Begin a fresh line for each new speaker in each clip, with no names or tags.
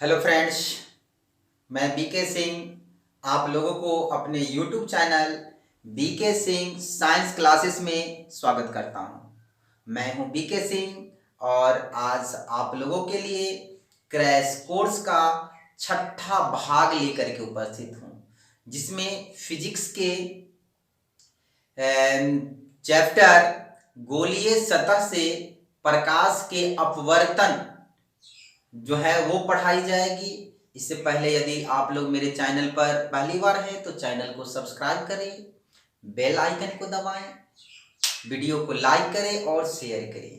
Hello friends, मैं BK Singh आप लोगों को अपने YouTube channel BK Singh science classes में स्वागत करता हूं। मैं हूं बीके सिंह और आज आप लोगों के लिए क्रैश कोर्स का छठा भाग लेकर के उपस्थित हूं, जिसमें फिजिक्स के चैप्टर गोलीय सतह से प्रकाश के अपवर्तन जो है वो पढ़ाई जाएगी। इससे पहले यदि आप लोग मेरे चैनल पर पहली बार हैं तो चैनल को सब्सक्राइब करें, बेल आइकन को दबाएं, वीडियो को लाइक करें और शेयर करें।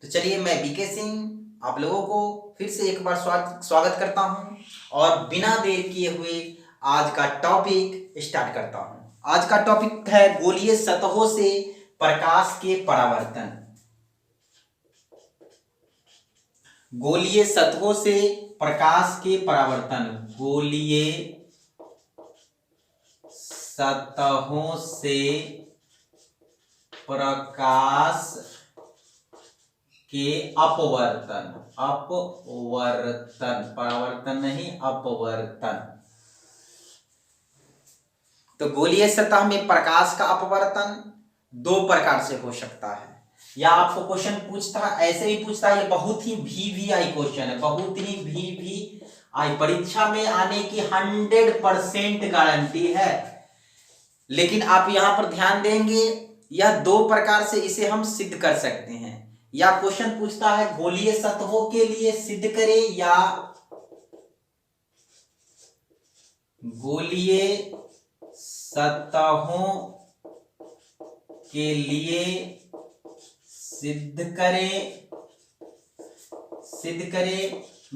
तो चलिए, मैं बीके सिंह आप लोगों को फिर से एक बार स्वागत करता हूं और बिना देर किए हुए आज का टॉपिक स्टार्ट करता हूं। आज का टॉपिक है गोलीय सतहों से प्रकाश के परावर्तन। गोलीय सतहों से प्रकाश के परावर्तन। गोलीय सतहों से प्रकाश के अपवर्तन। परावर्तन नहीं, अपवर्तन। तो गोलीय सतह में प्रकाश का अपवर्तन दो प्रकार से हो सकता है। या आपको क्वेश्चन पूछता है, ऐसे भी पूछता है, ये बहुत ही VVI क्वेश्चन है, बहुत ही VVI, परीक्षा में आने की 100% गारंटी है। लेकिन आप यहां पर ध्यान देंगे, यह दो प्रकार से इसे हम सिद्ध कर सकते हैं। या क्वेश्चन पूछता है गोलीय सतहों के लिए सिद्ध करें या गोलीय सतहों के लिए सिद्ध करें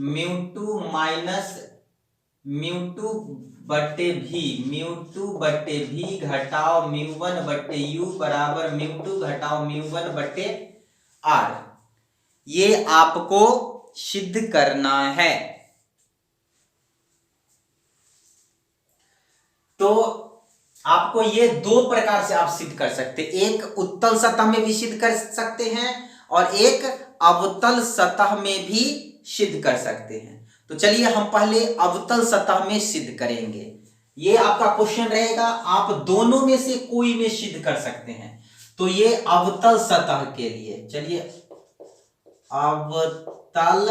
म्यू2 माइनस म्यू2 बटे भी घटाओ म्यू1 बटे यू बराबर म्यू2 घटाओ म्यू1 बटे आर। ये आपको सिद्ध करना है। तो आपको ये दो प्रकार से आप सिद्ध कर सकते हैं, एक उत्तल सतह में भी सिद्ध कर सकते हैं और एक अवतल सतह में भी सिद्ध कर सकते हैं। तो चलिए हम पहले अवतल सतह में सिद्ध करेंगे। ये आपका क्वेश्चन रहेगा, आप दोनों में से कोई में सिद्ध कर सकते हैं। तो ये अवतल सतह के लिए, चलिए अवतल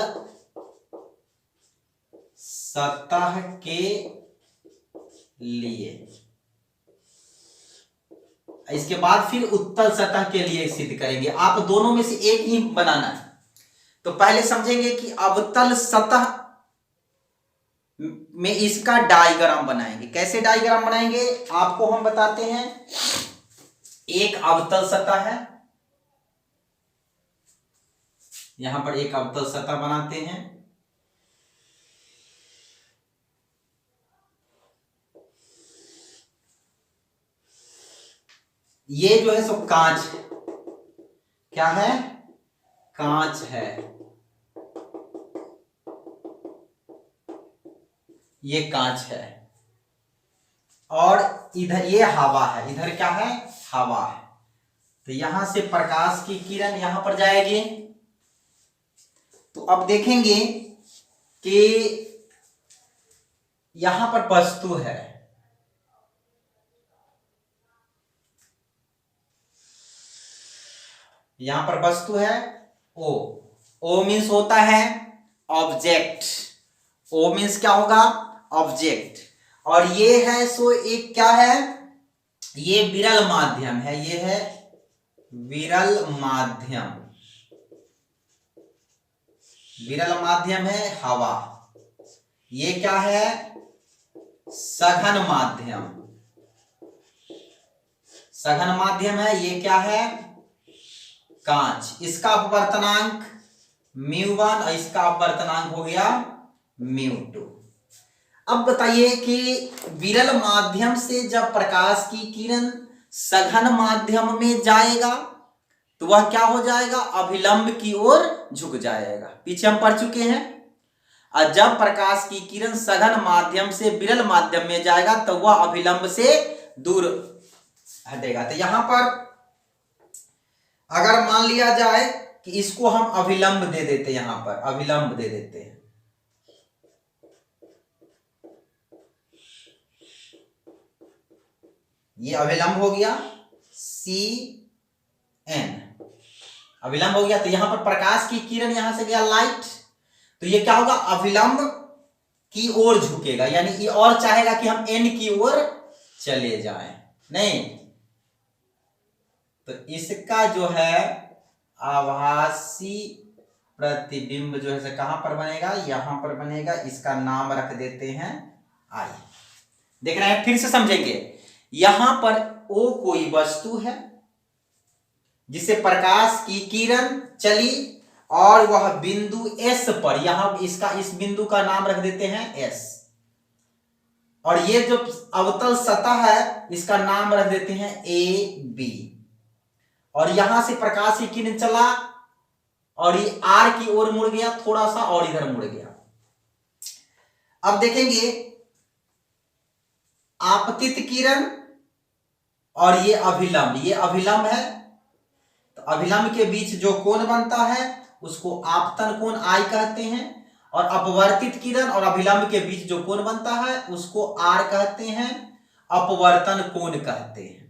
सतह के लिए, इसके बाद फिर उत्तल सतह के लिए सिद्ध करेंगे। आप दोनों में से एक ही बनाना है। तो पहले समझेंगे कि अवतल सतह में इसका डायग्राम बनाएंगे। कैसे डायग्राम बनाएंगे आपको हम बताते हैं। एक अवतल सतह है, यहां पर एक अवतल सतह बनाते हैं। ये जो है सो कांच है। क्या है? कांच है। ये कांच है और इधर ये हवा है। इधर क्या है? हवा है। तो यहां से प्रकाश की किरण यहां पर जाएगी। तो अब देखेंगे कि यहां पर वस्तु है, यहां पर वस्तु है। ओ मीन्स होता है ऑब्जेक्ट। ओ मीन्स क्या होगा? ऑब्जेक्ट। और ये है सो एक क्या है? ये विरल माध्यम है। ये है विरल माध्यम। विरल माध्यम है हवा। ये क्या है? सघन माध्यम। सघन माध्यम है। ये क्या है? कांच। इसका अपवर्तनांक म्यू1 और इसका अपवर्तनांक हो गया म्यू2। अब बताइए कि विरल माध्यम से जब प्रकाश की किरण सघन माध्यम में जाएगा तो वह क्या हो जाएगा? अभिलंब की ओर झुक जाएगा। पीछे हम पढ़ चुके हैं। और जब प्रकाश की किरण सघन माध्यम से विरल माध्यम में जाएगा तो वह अभिलंब से दूर हटेगा। तो यहां पर अगर मान लिया जाए कि इसको हम अभिलंब दे देते, यहां पर अभिलंब दे देते हैं, ये अभिलंब हो गया सी एन, अभिलंब हो गया। तो यहां पर प्रकाश की किरण यहां से गया लाइट, तो ये क्या होगा, अभिलंब की ओर झुकेगा, यानी ये और चाहेगा कि हम एन की ओर चले जाएं, नहीं। तो इसका जो है आभासी प्रतिबिंब जो है कहां पर बनेगा, यहां पर बनेगा। इसका नाम रख देते हैं आई। देख रहे हैं, फिर से समझेंगे। यहां पर ओ कोई वस्तु है जिसे प्रकाश की किरण चली और वह बिंदु एस पर, यहां इस बिंदु का नाम रख देते हैं एस, और ये जो अवतल सतह है इसका नाम रख देते हैं ए बी, और यहां से प्रकाश की किरण चला और ये आर की ओर मुड़ गया थोड़ा सा और इधर मुड़ गया। अब देखेंगे आपतित किरण और ये अभिलंब है, तो अभिलंब के बीच जो कोण बनता है उसको आपतन कोण आई कहते हैं, और अपवर्तित किरण और अभिलंब के बीच जो कोण बनता है उसको आर कहते हैं, अपवर्तन कोण कहते हैं।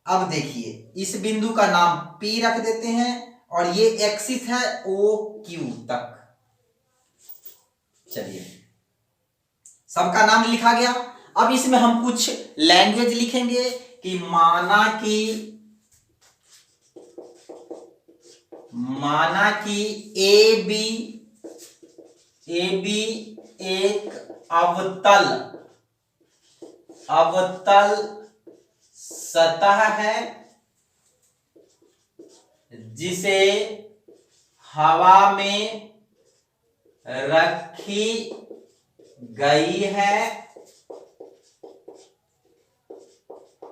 अब देखिए इस बिंदु का नाम P रख देते हैं और ये एक्सिस है OQ तक। चलिए सबका नाम लिखा गया। अब इसमें हम कुछ लैंग्वेज लिखेंगे कि माना कि ए बी एक अवतल सतह है जिसे हवा में रखी गई है।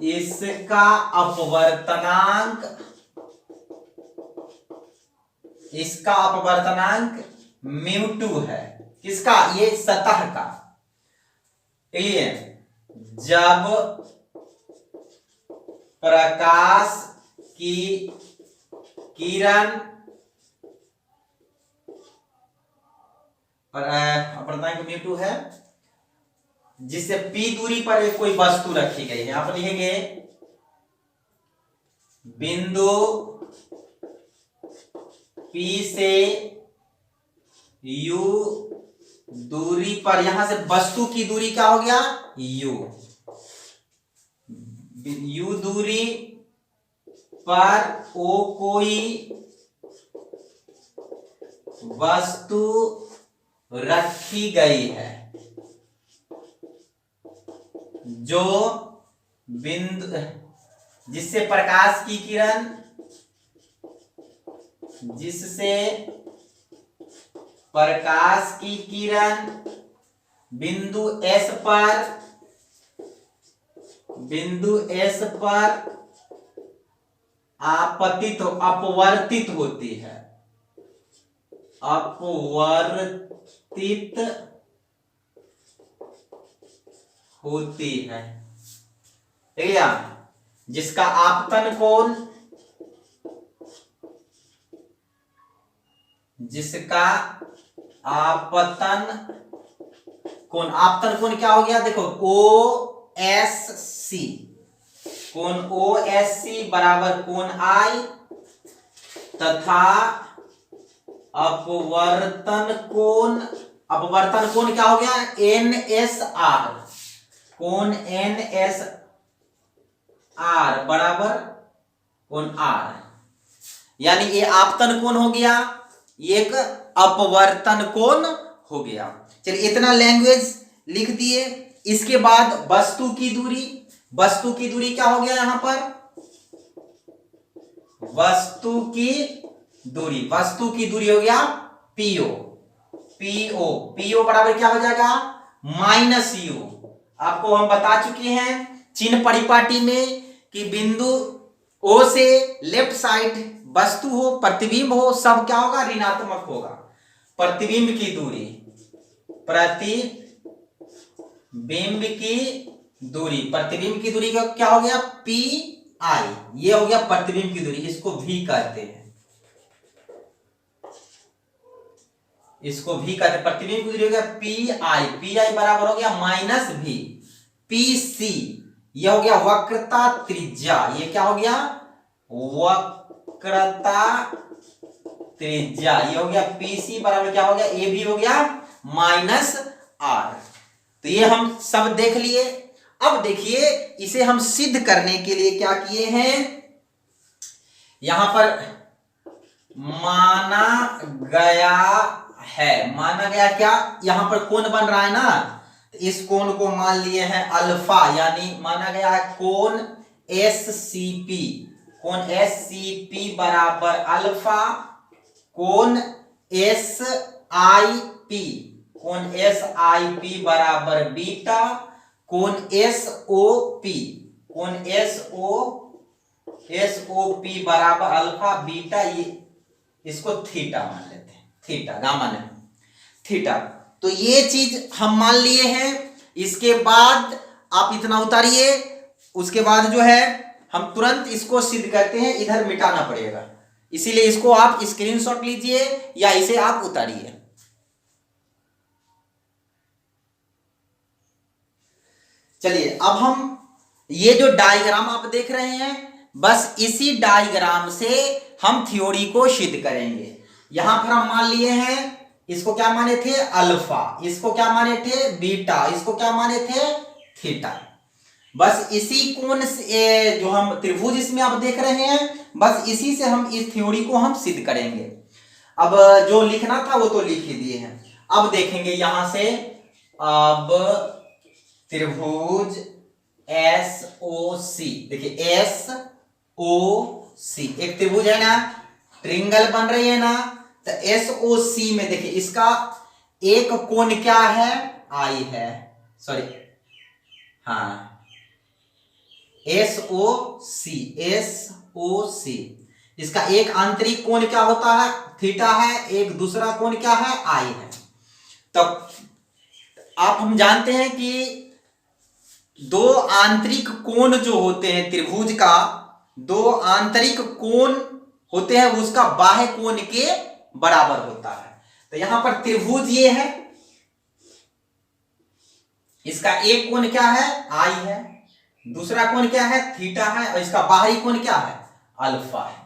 इसका अपवर्तनांक μ2 है। किसका, ये सतह का। जब प्रकाश की किरण अपवर्तनांक μ2 है जिससे P दूरी पर कोई वस्तु रखी गई है। यहां पर लिखेंगे बिंदु P से U दूरी पर, यहां से वस्तु की दूरी क्या हो गया, U दूरी पर O कोई वस्तु रखी गई है जो बिंदु जिससे प्रकाश की किरण बिंदु S पर अपवर्तित होती है। ठीक है, जिसका आपतन कोण आपतन कोण क्या हो गया, देखो OSC, कोण OSC बराबर कोण I तथा अपवर्तन कोण क्या हो गया, NSR, कोण NSR बराबर कोण R, यानी ये आपतन कोण हो गया, एक अपवर्तन कोण हो गया। चलिए इतना लैंग्वेज लिख दिए। इसके बाद वस्तु की दूरी क्या हो गया, यहां पर वस्तु की दूरी हो गया PO बराबर क्या हो जाएगा, -U। आपको हम बता चुके हैं चिन्ह परिपाटी में कि बिंदु O से लेफ्ट साइड वस्तु हो, प्रतिबिंब हो, सब क्या होगा, ऋणात्मक होगा। प्रतिबिंब की दूरी का क्या हो गया, PI, ये हो गया प्रतिबिंब की दूरी, इसको V कहते हैं, प्रतिबिंब की दूरी हो गया PI बराबर हो गया -V। PC यह हो गया वक्रता त्रिज्या। ये क्या हो गया? वक्रता त्रिज्या। ये हो गया PC बराबर क्या हो गया? ए भी हो गया -r। तो ये हम सब देख लिए। अब देखिए इसे हम सिद्ध करने के लिए क्या किए हैं, यहां पर माना गया है, माना गया क्या, यहां पर कोण बन रहा है ना, तो इस कोण को मान लिए हैं अल्फा, यानी माना गया है कोण SCP, कोण SCP बराबर अल्फा, कोण SIP, कोण SIP बराबर बीटा, कोण SOP, कोण SOP बराबर अल्फा बीटा, ये इसको थीटा मान लेते हैं, थीटा गामा नहीं, थीटा। तो ये चीज हम मान लिए हैं। इसके बाद आप इतना उतारिए, उसके बाद जो है हम तुरंत इसको सिद्ध करते हैं, इधर मिटाना पड़ेगा, इसीलिए इसको आप स्क्रीनशॉट लीजिए या इसे आप उतारिए। चलिए अब हम ये जो डायग्राम आप देख रहे हैं, बस इसी डायग्राम से हम थ्योरी को सिद्ध करेंगे। यहां पर हम मान लिए हैं, इसको क्या माने थे? अल्फा, इसको क्या माने थे? बीटा, इसको क्या माने थे? थीटा। बस इसी कोण से जो हम त्रिभुज इसमें आप देख रहे हैं, बस इसी से हम इस थ्योरी को हम सिद्ध करेंगे। अब जो लिखना था वो तो लिख ही दिए हैं। अब देखेंगे यहां से, अब त्रिभुज SOC, देखिए SOC एक त्रिभुज है ना, ट्रिंगल बन रही है ना, तो SOC में देखिए इसका एक कोण क्या है? I है, सॉरी हाँ SOC, इसका एक आंतरिक कोण क्या होता है? थीटा है, एक दूसरा कोण क्या है? I है। तब आप हम जानते हैं कि दो आंतरिक कोण जो होते हैं त्रिभुज का, दो आंतरिक कोण होते हैं, उसका बाह्य कोण के बराबर होता है। तो यहां पर त्रिभुज ये है, इसका एक कोण क्या है? I है, दूसरा कोण क्या है? थीटा है, और इसका बाहरी कोण क्या है? अल्फा है।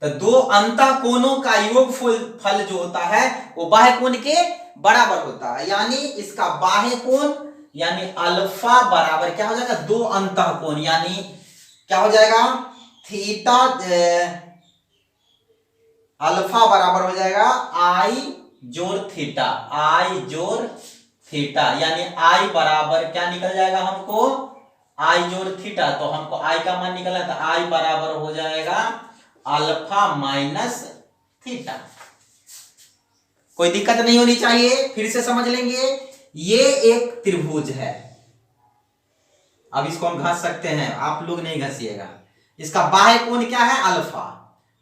तो दो अंतः कोणों का योगफल जो होता है वो बाह्य कोण के बराबर होता है, यानी इसका बाह्य कोण यानी अल्फा बराबर क्या हो जाएगा? दो अंतः कोण, यानी क्या हो जाएगा? थीटा, अल्फा बराबर हो जाएगा I जोड़ थीटा, I जोड़ थीटा, यानी I बराबर क्या निकल जाएगा हमको? I जोड़ थीटा, तो हमको I का मान निकला था, I बराबर हो जाएगा अल्फा माइनस थीटा। कोई दिक्कत नहीं होनी चाहिए, फिर से समझ लेंगे। ये एक त्रिभुज है, अब इसको हम घस सकते हैं, आप लोग नहीं घसिएगा। इसका बाह्य कोण क्या है? अल्फा,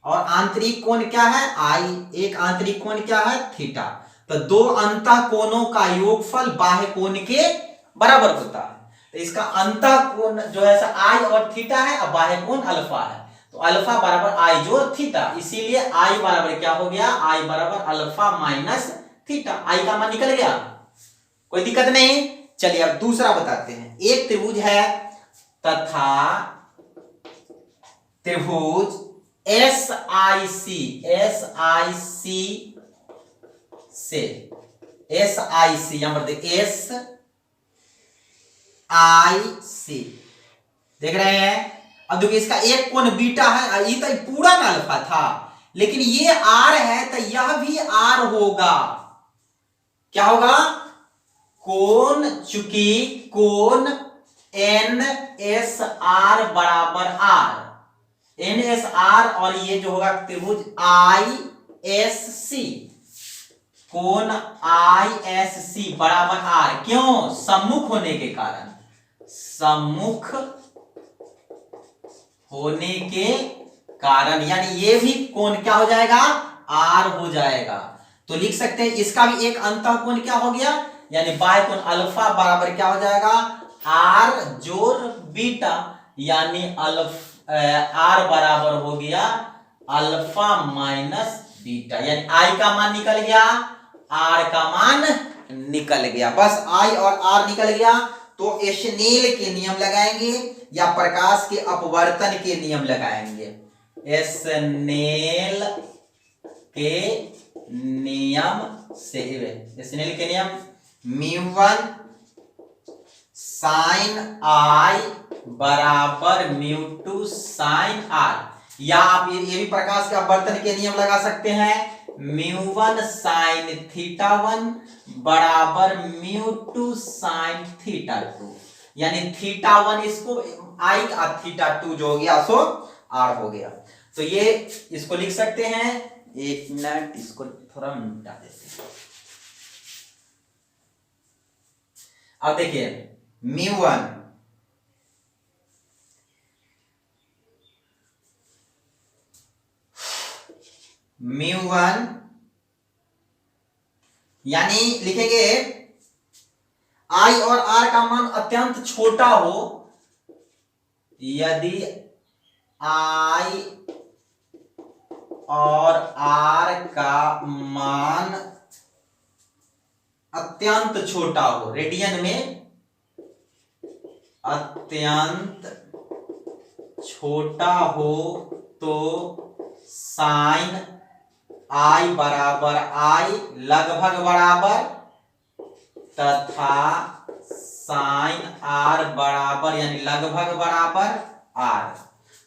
और आंतरिक कोण क्या है? I, एक आंतरिक कोण क्या है? थीटा। तो दो अंतः कोणों का योगफल बाह्य कोण के बराबर होता है। तो इसका अंतः कोण जो है I और थीटा है, और बाह्य कोण अल्फा है, तो अल्फा बराबर I जोड़ थीटा, इसीलिए I बराबर क्या हो गया? I बराबर अल्फा माइनस थीटा। I का मान निकल गया, कोई दिक्कत नहीं। चलिए अब दूसरा बताते हैं। एक त्रिभुज है तथा त्रिभुज SIC से SIC, यहां पर देखिए SIC देख रहे हैं। अब देखिए इसका एक कोण बीटा है, ये तो पूरा ना अल्फा था, लेकिन ये R है तो यह भी R होगा। क्या होगा? कोण, चूंकि कोण NSR बराबर R, NSR, और ये जो होगा त्रिभुज ISC, कोण ISC बराबर R, क्यों? सम्मुख होने के कारण, सम्मुख होने के कारण, यानी ये भी कोण क्या हो जाएगा? R हो जाएगा। तो लिख सकते हैं इसका भी एक अंतः कोण क्या हो गया, यानी बाह्य कोण अल्फा बराबर क्या हो जाएगा? R जोड़ बीटा, यानी R बराबर हो गया अल्फा माइनस बीटा, यानी I का मान निकल गया, R का मान निकल गया। बस I और R निकल गया, तो स्नेल के नियम लगाएंगे। या प्रकाश के अपवर्तन के नियम लगाएंगे। स्नेल के नियम से, स्नेल के नियम μ1 sin I बराबर μ2 sin R, या आप ये भी प्रकाश के अपवर्तन के नियम लगा सकते हैं। μ1 sin θ1 बराबर μ2 sin θ2, यानी θ1 इसको I और θ2 जो हो गया सो R हो गया। तो ये इसको लिख सकते हैं। एक मिनट, इसको थोड़ा मिटा देते हैं। अब देखिए μ1 यानी लिखेंगे I और R का मान अत्यंत छोटा हो, यदि I और R का मान अत्यंत छोटा हो, रेडियन में अत्यंत छोटा हो, तो साइन I बराबर I लगभग बराबर तथा साइन R बराबर यानी लगभग बराबर R।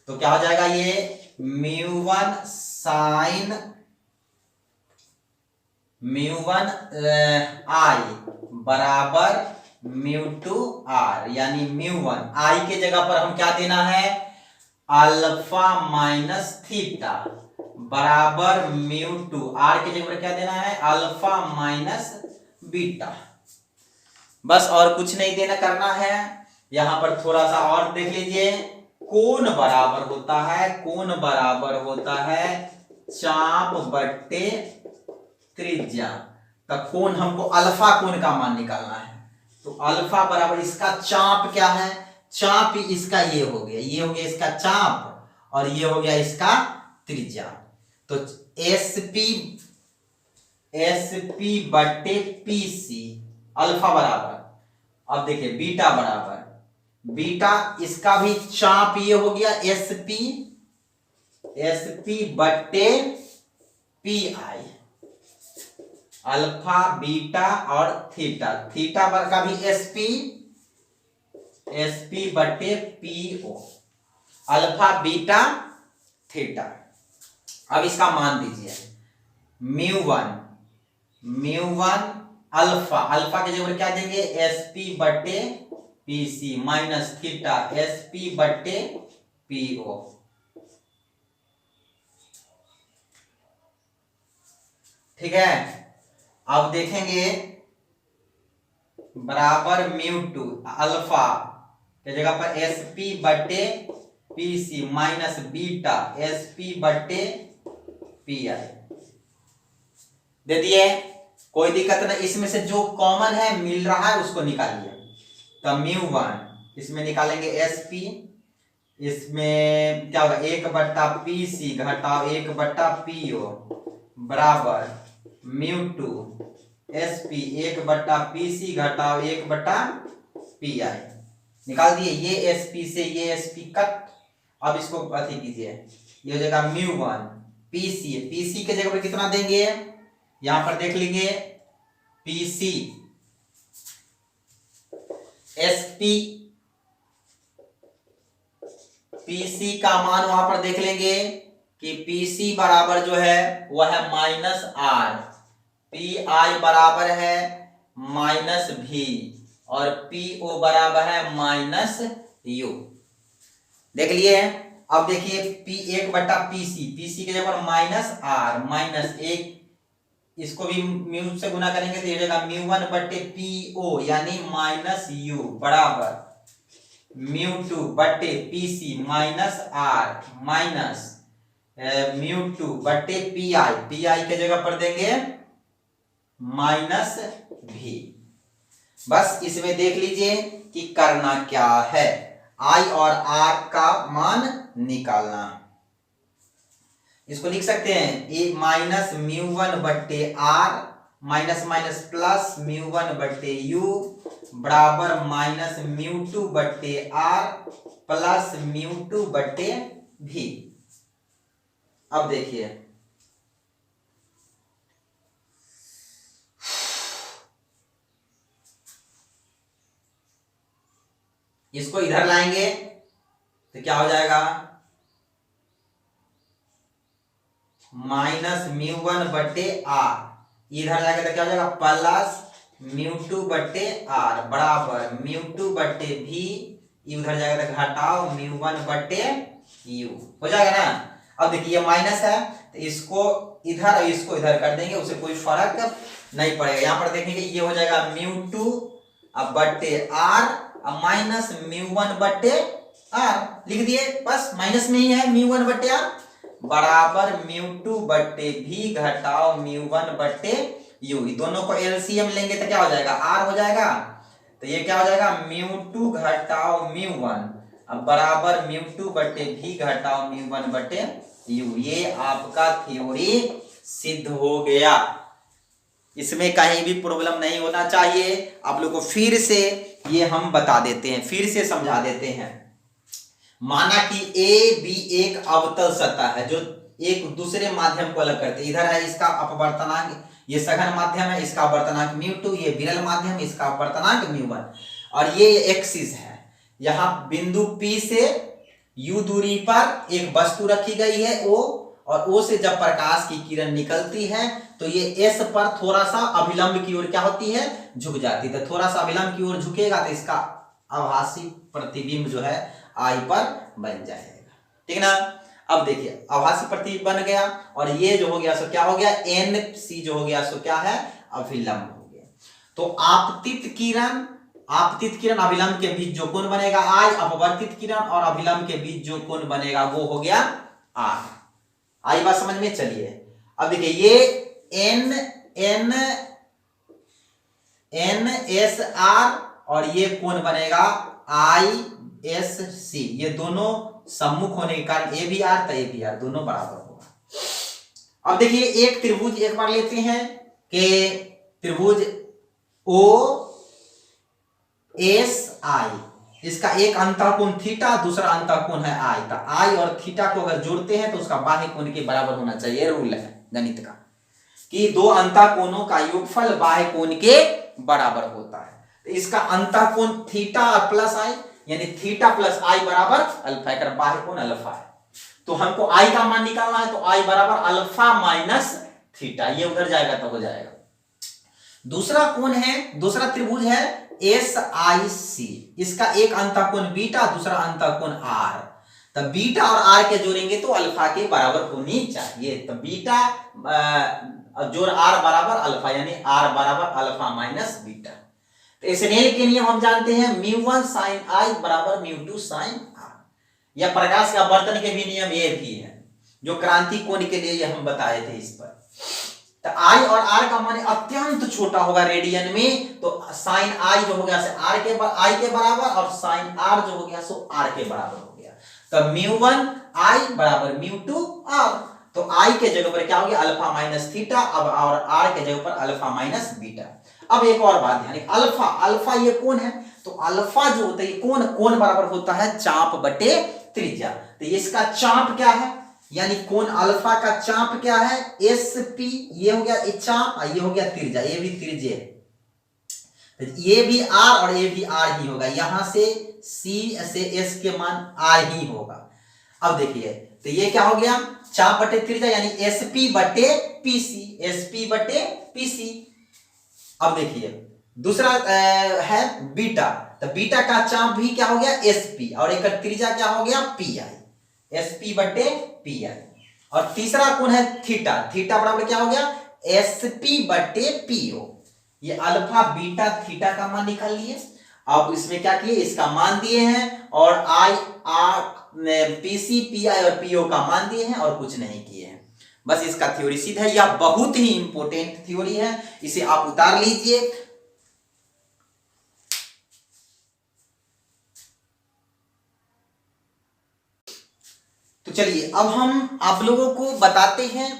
तो क्या हो जाएगा ये μ1 साइन I बराबर μ2 R, यानी μ1 I के जगह पर हम क्या देना है, अल्फा माइनस थीटा बराबर μ2, R के जगह पर क्या देना है, अल्फा माइनस बीटा। बस और कुछ नहीं देना करना है। यहां पर थोड़ा सा और देख लीजिए, कोण बराबर होता है, कोण बराबर होता है चाप बट्टे त्रिज्या। तो कोण हमको अल्फा कोण का मान निकालना है, तो अल्फा बराबर इसका चाप क्या है, चाप इसका ये हो गया, ये हो गया इसका चाप और ये हो गया इसका त्रिज्या। तो एसपी बट्टे पीसी अल्फा बराबर, अब देखिए बीटा बराबर, बीटा इसका भी चाप ये हो गया एसपी बट्टे पी आई, अल्फा बीटा और थीटा, थीटा पर का भी एसपी बट्टे पीओ, अल्फा बीटा थीटा। अब इसका मान दीजिए μ1 अल्फा, अल्फा के जगह क्या देंगे, एसपी बट्टे पीसी माइनस थीटा एसपी बट्टे पीओ। ठीक है, अब देखेंगे बराबर μ2 अल्फा के जगह पर एसपी बट्टे पीसी माइनस बीटा एसपी बट्टे पीआई दे दिए। कोई दिक्कत नहीं, इसमें से जो कॉमन है मिल रहा है उसको निकालिए। तो μ1 इसमें निकालेंगे एसपी, इसमें क्या होगा 1/पीसी घटाओ 1/पीओ बराबर μ2 एसपी 1/पीसी घटाओ 1/पीआई। निकाल दिए, ये एसपी से ये एसपी कट। अब इसको अथी कीजिए, ये हो जाएगा μ1 पीसी, पीसी के जगह पर कितना देंगे, यहां पर देख लेंगे पीसी एसपी, पीसी का मान वहां पर देख लेंगे कि पीसी बराबर जो है वह है -R, पी आई बराबर है -V और पीओ बराबर है -U। देख लिए। अब देखिए P1/PC, पीसी के जगह -R -1, इसको भी म्यू से गुना करेंगे तो ये हो जाएगा μ1/PO यानी -U बराबर μ2/PC -R μ2/PI, PI के जगह पर देंगे -V। बस इसमें देख लीजिए कि करना क्या है, I और R का मान निकालना। इसको लिख सकते हैं ये -μ1/R minus minus plus μ1/U बराबर -μ2/R प्लस म्यू2 बटे भी। अब देखिए इसको इधर लाएंगे तो क्या हो जाएगा, माइनस म्यू1 बटे आर। इधर लाएंगे तो क्या हो जाएगा, प्लस म्यू2 बटे आर बराबर म्यू2 बटे भी, उधर जाएगा तो घटाओ म्यू1 बटे यू, हो जाएगा ना। अब देखिए ये माइनस है तो इसको इधर और इसको इधर कर देंगे, उससे कोई फर्क नहीं पड़ेगा। यहाँ पर देखेंगे ये हो जाएगा म्यू2 अब बटे आर अब माइनस म्यू1 बटे आर, लिख दिए बस, माइनस में ही है म्यू1 बटे आर बराबर म्यू2 बटे भी घटाओ म्यू1 बटे यू। दोनों को एलसीएम लेंगे तो क्या हो जाएगा, आर हो जाएगा। तो ये क्या हो जाएगा, म्यू2 घटाओ म्यू1 अब बराबर म्यू2 बटे भी घटाओ म्यू1 बटे यू। ये आपका थ्योरी सिद्ध हो गया, इसमें कहीं भी प्रॉब्लम नहीं होना चाहिए। आप लोग को फिर से ये हम बता देते हैं, फिर से समझा देते हैं। माना कि ए बी एक अवतल सतह है जो एक दूसरे माध्यम को अलग करते हैं। इधर है इसका अपवर्तनांक, ये सघन माध्यम है, इसका अपवर्तनांक म्यू2, ये विरल माध्यम, इसका अपवर्तनांक म्यू1, और ये एक्सिस है। यहाँ बिंदु P से U दूरी पर एक वस्तु रखी गई है O, और O से जब प्रकाश की किरण निकलती है तो ये S पर थोड़ा सा अभिलंब की ओर क्या होती है, झुक जाती है। तो थोड़ा सा अभिलंब की ओर झुकेगा तो इसका आभासी प्रतिबिंब जो है I पर बन जाएगा, ठीक ना। अब देखिए आभासी प्रतिबिंब बन गया, और ये जो हो गया सो क्या हो गया, NC जो हो गया सो क्या है, अभिलंब हो गया। तो आपतित किरण अभिलंब के बीच जो कोण बनेगा I, अपवर्तित किरण और अभिलंब के बीच जो कोण बनेगा वो हो गया R। आई बात समझ में, चलिए अब देखिए ये NSR और ये कोण बनेगा ISC। ये दोनों सम्मुख होने के कारण ए भी आर तो ए भी आर दोनों बराबर होगा। अब देखिए एक त्रिभुज एक बार लेते हैं कि त्रिभुज OSI, इसका एक अंतःकोण थीटा, दूसरा अंतःकोण है आई। तो आई और थीटा को अगर जोड़ते हैं तो उसका बाह्य कोण के बराबर होना चाहिए। रूल है गणित का कि दो अंतःकोणों का योगफल बाह्य कोण के बराबर होता है। तो इसका अंतःकोण थीटा और प्लस आई, यानी थीटा प्लस आई बराबर अल्फा, कर बाह्य कोण अल्फा है। तो हमको आई का मान निकालना है, तो आई बराबर अल्फा माइनस थीटा, ये उधर जाएगा तो हो जाएगा। दूसरा कोण है, दूसरा त्रिभुज है SIC, इसका एक अंतःकोण बीटा, दूसरा अंतःकोण आर। तो बीटा और आर के जोड़ेंगे तो अल्फा के बराबर होनी चाहिए। तो बीटा जोड़ आर बराबर अल्फा, यानी आर बराबर अल्फा माइनस बीटा। तो स्नेल के नियम हम जानते हैं, म्यू1 साइन आई बराबर म्यू2 साइन आर। या प्रकाश का अपवर्तन के भी नियम ये भी है, जो क्रांति कोण के लिए ये हम बताए थे इस पर। तो आई और आर का मान अत्यंत छोटा होगा रेडियन में, तो साइन आई जो हो गया आई के बराबर, और साइन आर जो हो गया सो आर के बराबर हो गया। तो म्यू1 आई बराबर म्यू2 आर। तो आई के जगह पर क्या हो गया, अल्फा माइनस थीटा, अब और आर के जगह पर अल्फा माइनस बीटा। अब एक और बात ध्यान, अल्फा ये कोण है, तो अल्फा जो होता है कोण बराबर होता है चाप बटे त्रिज्या। तो इसका चाप क्या है, यानी कोण अल्फा का चाप क्या है, SP, ये हो गया चाप, ये हो गया त्रिज्या, ये भी त्रिज्या है। ये भी R और ये भी R ही होगा, यहां से C से S के मान R ही होगा। अब देखिए तो ये क्या हो गया, चाप बटे त्रिज्या, यानी SP बटे PC। अब देखिए दूसरा है बीटा, तो बीटा का चाप भी क्या हो गया SP, और एक त्रिज्या क्या हो गया PI, SP बटे PI। और तीसरा कोण है थीटा बराबर क्या हो गया SP बटे PO। ये अल्फा बीटा थीटा का मान निकाल लिए। अब इसमें क्या किए, इसका मान दिए हैं, और PC PI और PO का मान दिए हैं, और कुछ नहीं किए हैं। बस इसका थ्योरी सिद्ध है। यह बहुत ही इंपॉर्टेंट थ्योरी है, इसे आप उतार लीजिए। तो चलिए अब हम आप लोगों को बताते हैं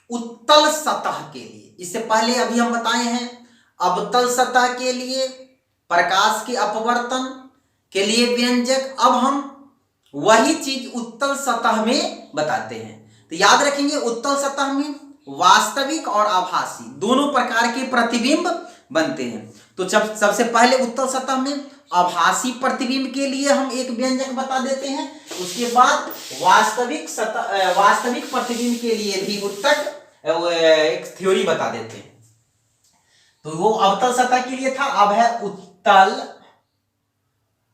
उत्तल सतह के लिए। इससे पहले अभी हम बताए हैं अवतल सतह के लिए, प्रकाश के अपवर्तन के लिए व्यंजक। अब हम वही चीज उत्तल सतह में बताते हैं। तो याद रखेंगे, उत्तल सतह में वास्तविक और आभासी दोनों प्रकार के प्रतिबिंब बनते हैं। तो जब सबसे पहले उत्तल सतह में आभासी प्रतिबिंब के लिए हम एक व्यंजक बता देते हैं, उसके बाद वास्तविक प्रतिबिंब के लिए भी उत्तक एक थ्योरी बता देते हैं। तो वो अवतल सतह के लिए था, अब है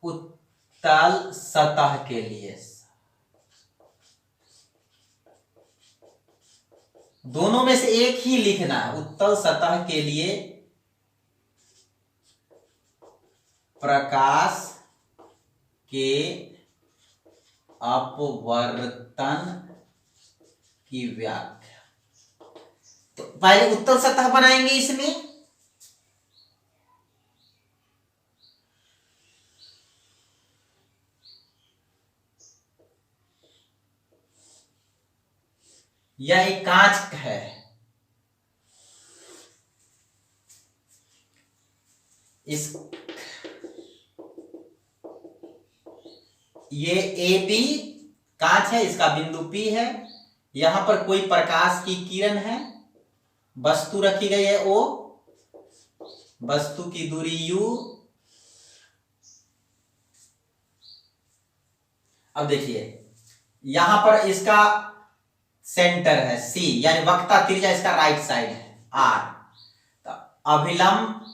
उत्तल सतह के लिए। दोनों में से एक ही लिखना है। उत्तल सतह के लिए प्रकाश के अपवर्तन की व्याख्या। तो पहले उत्तल सतह बनाएंगे, इसमें यह एक कांच है, इस ये ए बी कांच है, इसका बिंदु P है, यहां पर कोई प्रकाश की किरण है, वस्तु रखी गई है O, वस्तु की दूरी U। अब देखिए यहां पर इसका सेंटर है C, यानी वक्रता त्रिज्या इसका राइट साइड है R। तो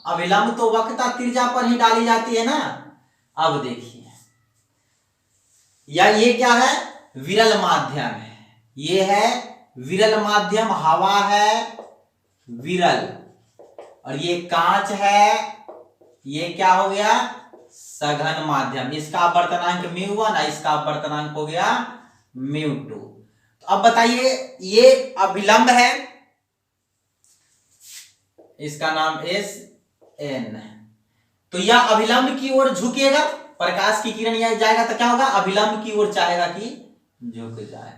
अभिलंब तो वक्रता त्रिज्या पर ही डाली जाती है ना। अब देखिए या ये क्या है, विरल माध्यम है, ये है विरल माध्यम, हवा है विरल, और ये कांच है, ये क्या हो गया, सघन माध्यम। इसका अपवर्तनांक μ1, इसका अपवर्तनांक हो गया μ2। अब बताइए ये अभिलंब है, इसका नाम SN। तो यह अभिलंब की ओर झुकेगा, प्रकाश की किरण यह जाएगा तो क्या होगा, अभिलंब की ओर चाहेगा कि झुक जाए।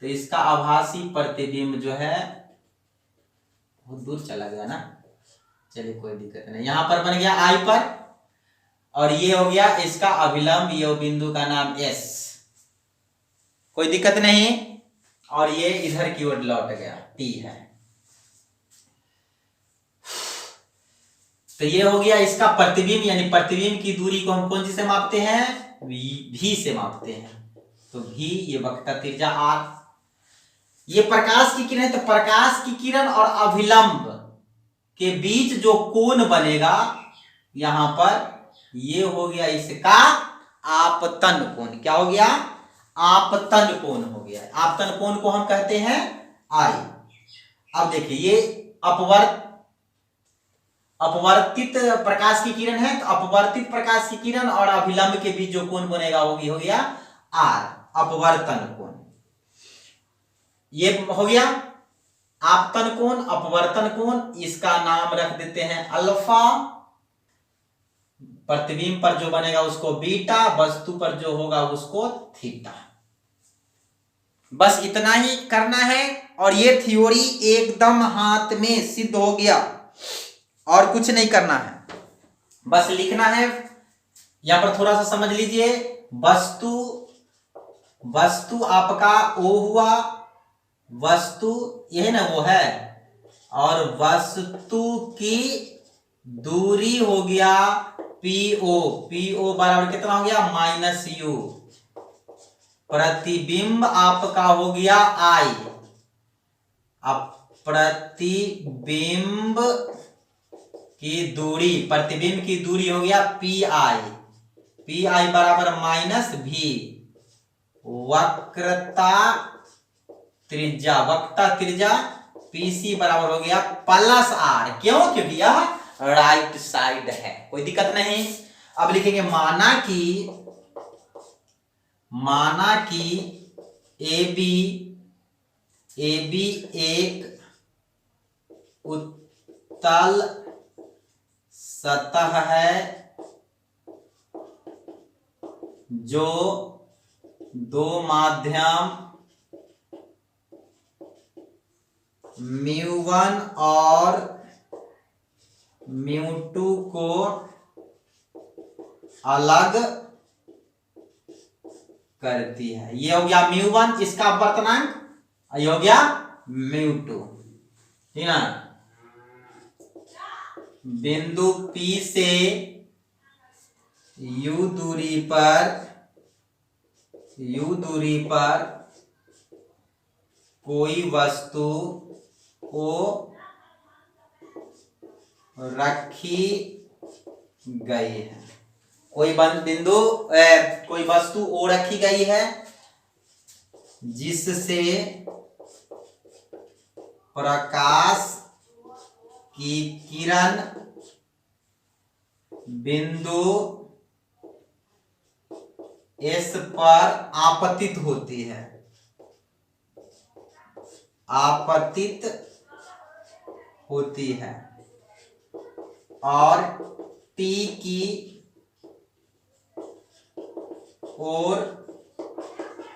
तो इसका आभासी प्रतिबिंब जो है बहुत दूर चला गया ना, चलिए कोई दिक्कत नहीं, यहां पर बन गया I पर, और ये हो गया इसका अभिलंब, ये बिंदु का नाम S, कोई दिक्कत नहीं, और ये इधर की ओर लौट गया T है। तो ये हो गया इसका प्रतिबिंब, यानी प्रतिबिंब की दूरी को हम कौन सी से मापते हैं, V से मापते हैं। तो V, ये वक्रता त्रिज्या R, ये प्रकाश की किरण है, तो प्रकाश की किरण और अभिलंब के बीच जो कोण बनेगा यहां पर, ये हो गया इसका आपतन कोण। क्या हो गया, आपतन कोण हो गया। आपतन कोण को हम कहते हैं I। अब देखिए ये अपवर्तित प्रकाश की किरण है, तो अपवर्तित प्रकाश की किरण और अभिलंब के बीच जो कोण बनेगा वो हो गया R, अपवर्तन कोण। ये हो गया आपतन कोण, अपवर्तन कोण, इसका नाम रख देते हैं अल्फा। प्रतिबिंब पर जो बनेगा उसको बीटा, वस्तु पर जो होगा उसको थीटा। बस इतना ही करना है और ये थ्योरी एकदम हाथ में सिद्ध हो गया, और कुछ नहीं करना है, बस लिखना है। यहां पर थोड़ा सा समझ लीजिए, वस्तु आपका O हुआ, वस्तु यह ना वो है, और वस्तु की दूरी हो गया PO बराबर कितना हो गया, -U। प्रतिबिंब आपका हो गया I। अब प्रतिबिंब की दूरी, प्रतिबिंब की दूरी हो गया PI बराबर -V। वक्रता त्रिज्या PC बराबर हो गया +R। क्यों, क्योंकि यह राइट साइड है, कोई दिक्कत नहीं। अब लिखेंगे माना कि AB एक उत्तल सतह है जो दो माध्यम μ1 और μ2 को अलग करती है। ये हो गया μ1 इसका अपवर्तनांक, ये हो गया μ2, ठीक ना। बिंदु P से U दूरी पर कोई वस्तु को रखी गई है, कोई वस्तु ओ रखी गई है जिससे प्रकाश की किरण बिंदु S पर आपतित होती है, और T की ओर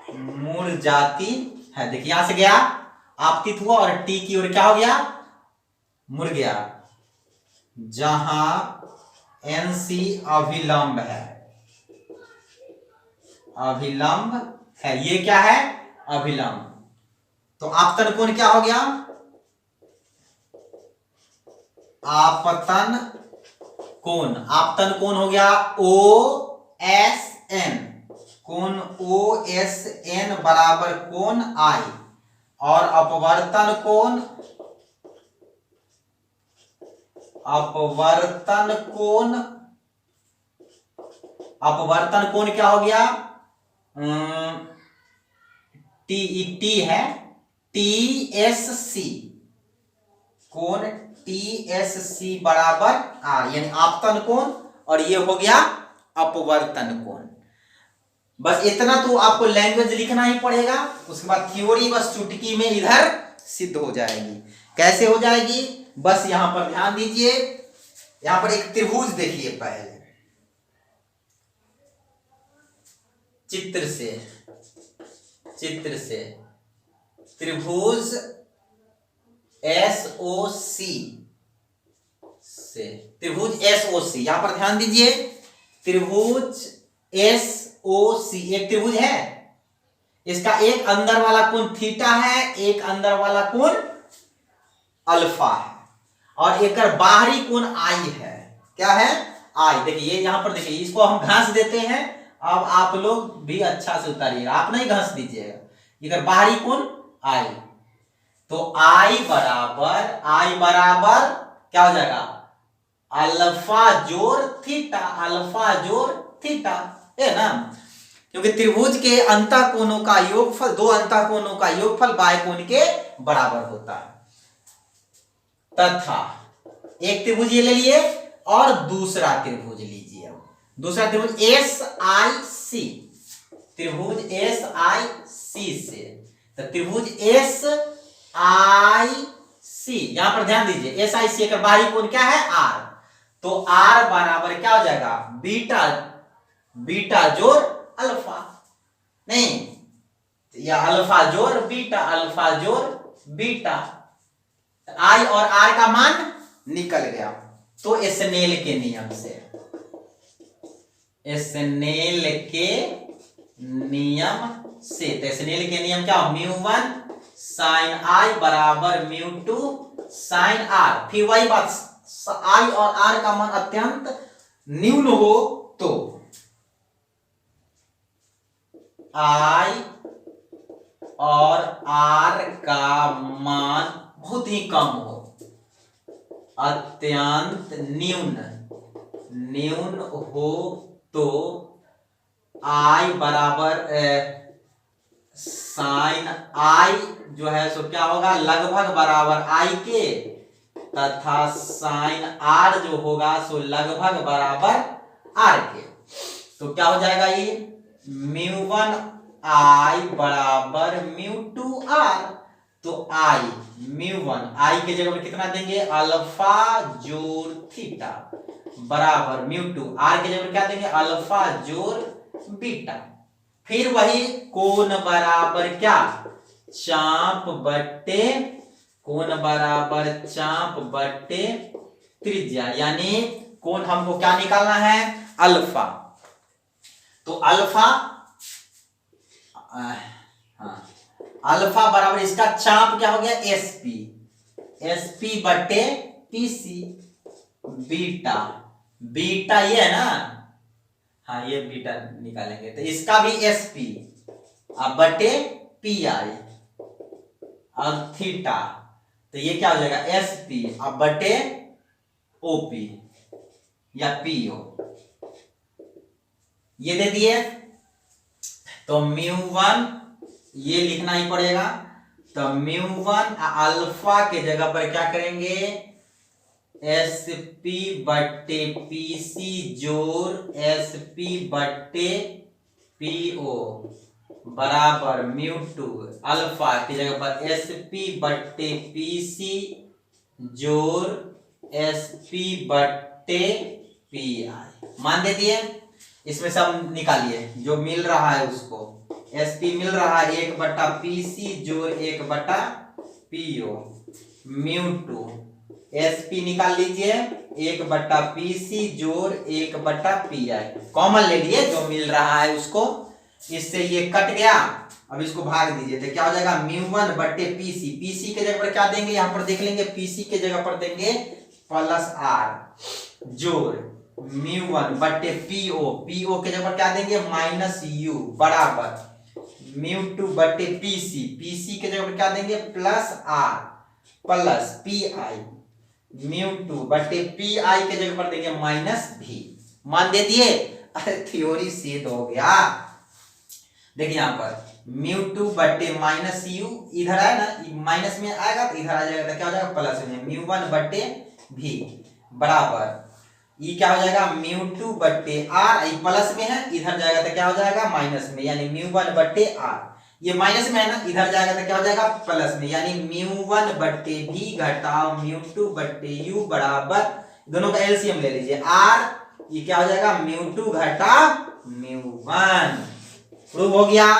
मुड़ जाती है। देखिए यहां से गया, आपतित हुआ और T की ओर क्या हो गया, मुड़ गया, जहां NC अभिलंब है, ये क्या है, अभिलंब। तो आपतन कोण क्या हो गया, आपतन कोण हो गया OSN, कोण OSN बराबर कोण I, और अपवर्तन कोण क्या हो गया, T है, TSC, कोण TSC बराबर R, यानी आपतन कोण, और ये हो गया अपवर्तन कोण। बस इतना तो आपको लैंग्वेज लिखना ही पड़ेगा, उसके बाद थ्योरी बस चुटकी में इधर सिद्ध हो जाएगी। कैसे हो जाएगी, बस यहां पर ध्यान दीजिए। यहां पर एक त्रिभुज देखिए, पहले चित्र से त्रिभुज SOC, यहां पर ध्यान दीजिए, त्रिभुज SOC एक त्रिभुज है, इसका एक अंदर वाला कोण थीटा है, एक अंदर वाला कोण अल्फा है, और एक बाहरी कोण I है। क्या है, I। देखिए यहां पर देखिए, इसको हम घास देते हैं, अब आप लोग भी अच्छा से उतारिएगा, आप नहीं घास दीजिएगा, इधर बाहरी कोण I, तो I बराबर क्या हो जाएगा, अल्फा जोड़ थीटा, है ना, क्योंकि त्रिभुज के अंतःकोणों का योगफल, दो अंतःकोणों का योगफल बाह्य कोण के बराबर होता है। तथा एक त्रिभुज ये ले लिए और दूसरा त्रिभुज लीजिए, दूसरा त्रिभुज SIC, से, तो त्रिभुज SIC, यहां पर ध्यान दीजिए, SIC का बाहरी कोण क्या है, R, तो R बराबर क्या हो जाएगा, बीटा जोड़ अल्फा, नहीं, या अल्फा जोड़ बीटा, I और R का मान निकल गया। तो स्नेल के नियम से, तो स्नेल के नियम क्या, μ1 sin I बराबर μ2 sin R। फिर वही बात, I और R का मान अत्यंत न्यून हो तो I और R का मान बहुत ही कम हो, अत्यंत न्यून हो तो I बराबर साइन I जो है सो क्या होगा, लगभग बराबर I के, तथा साइन R जो होगा सो लगभग बराबर R के। तो क्या हो जाएगा, ये μ1 I बराबर μ2 R, तो μ1 I के जगह पर कितना देंगे, अल्फा जोड़ थीटा बराबर μ2 R के जगह पर क्या देंगे, अल्फा जोड़ बीटा। फिर वही कोण बराबर क्या, चाप बट्टे त्रिज्या, यानी कोण हमको क्या निकालना है, अल्फा। तो अल्फा हाँ, अल्फा बराबर इसका चाप क्या हो गया, एसपी, एसपी बटे पीसी, बीटा, बीटा ये है ना, हाँ ये बीटा निकालेंगे तो इसका भी एसपी अब बटे पी आई और थीटा, तो ये क्या हो जाएगा एसपी अब बटे ओपी या पीओ, ये दे दिए। तो μ1 ये लिखना ही पड़ेगा, तो μ1 अल्फा के जगह पर क्या करेंगे, एसपी बटे पीसी जोड़ एसपी बटे पीओ बराबर μ2 अल्फा की जगह पर एसपी बटे पीसी जोड़ एसपी बटे पीआई, मान दे दिए। इसमें सब निकालिए जो मिल रहा है उसको, एसपी मिल रहा है 1 बटा पीसी जोड़ 1 बटा पीओ, μ2 एसपी निकाल लीजिए 1 बटा पीसी जोड़ 1 बटा पीआई, कॉमन ले लिए जो मिल रहा है उसको, इससे ये कट गया, अब इसको भाग दीजिए तो क्या हो जाएगा μ1 बटे पीसी, पीसी के जगह पर क्या देंगे यहाँ पर देख लेंगे, पीसी के जगह पर देंगे प्लस आर जोड़ μ1 बटे पीओ, पीओ के जगह पर क्या देंगे माइनस यू बराबर μ2 बटे पीसी, पीसी के जगह पर क्या देंगे plus R plus P I, μ2 बटे पी आई के जगह पर देंगे माइनस भी, मान दे दिए। अरे थ्योरी सिद्ध हो गया, देखिए यहाँ पर μ2 बटे माइनस यू इधर है ना, माइनस में आएगा तो इधर आ जाएगा तो क्या हो जाएगा प्लस में, μ1 बटे भी बराबर ये क्या हो जाएगा μ2 बटे आर, ये प्लस में है इधर जाएगा तो क्या हो जाएगा माइनस में, यानी μ1 बटे आर, ये माइनस में है ना इधर जाएगा तो क्या हो जाएगा प्लस में, यानी μ1 बटे भी घटाओ μ2 बटे यू बराबर, दोनों का एलसीएम ले लीजिए आर, ये क्या हो जाएगा μ2 घटा μ1, प्रूव हो गया।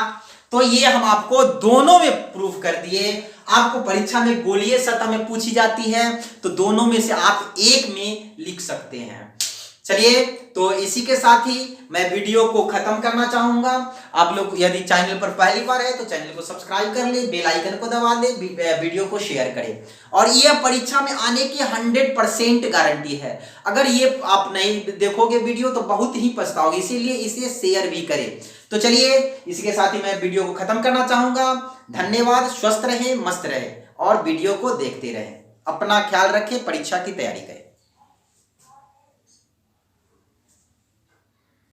तो ये हम आपको दोनों में प्रूफ कर दिए। आपको परीक्षा में गोलीय सतह में पूछी जाती है तो दोनों में से आप एक में लिख सकते हैं। चलिए, तो इसी के साथ ही मैं वीडियो को खत्म करना चाहूंगा। आप लोग यदि चैनल पर पहली बार है तो चैनल को सब्सक्राइब कर ले, बेल आइकन को दबा दे, वीडियो को शेयर करें। और ये परीक्षा में आने की 100% गारंटी है। अगर ये आप नहीं देखोगे वीडियो तो बहुत ही पछताओगे, इसीलिए इसे शेयर भी करें। तो चलिए, इसके साथ ही मैं वीडियो को खत्म करना चाहूंगा। धन्यवाद, स्वस्थ रहे, मस्त रहे और वीडियो को देखते रहे। अपना ख्याल रखें, परीक्षा की तैयारी करें।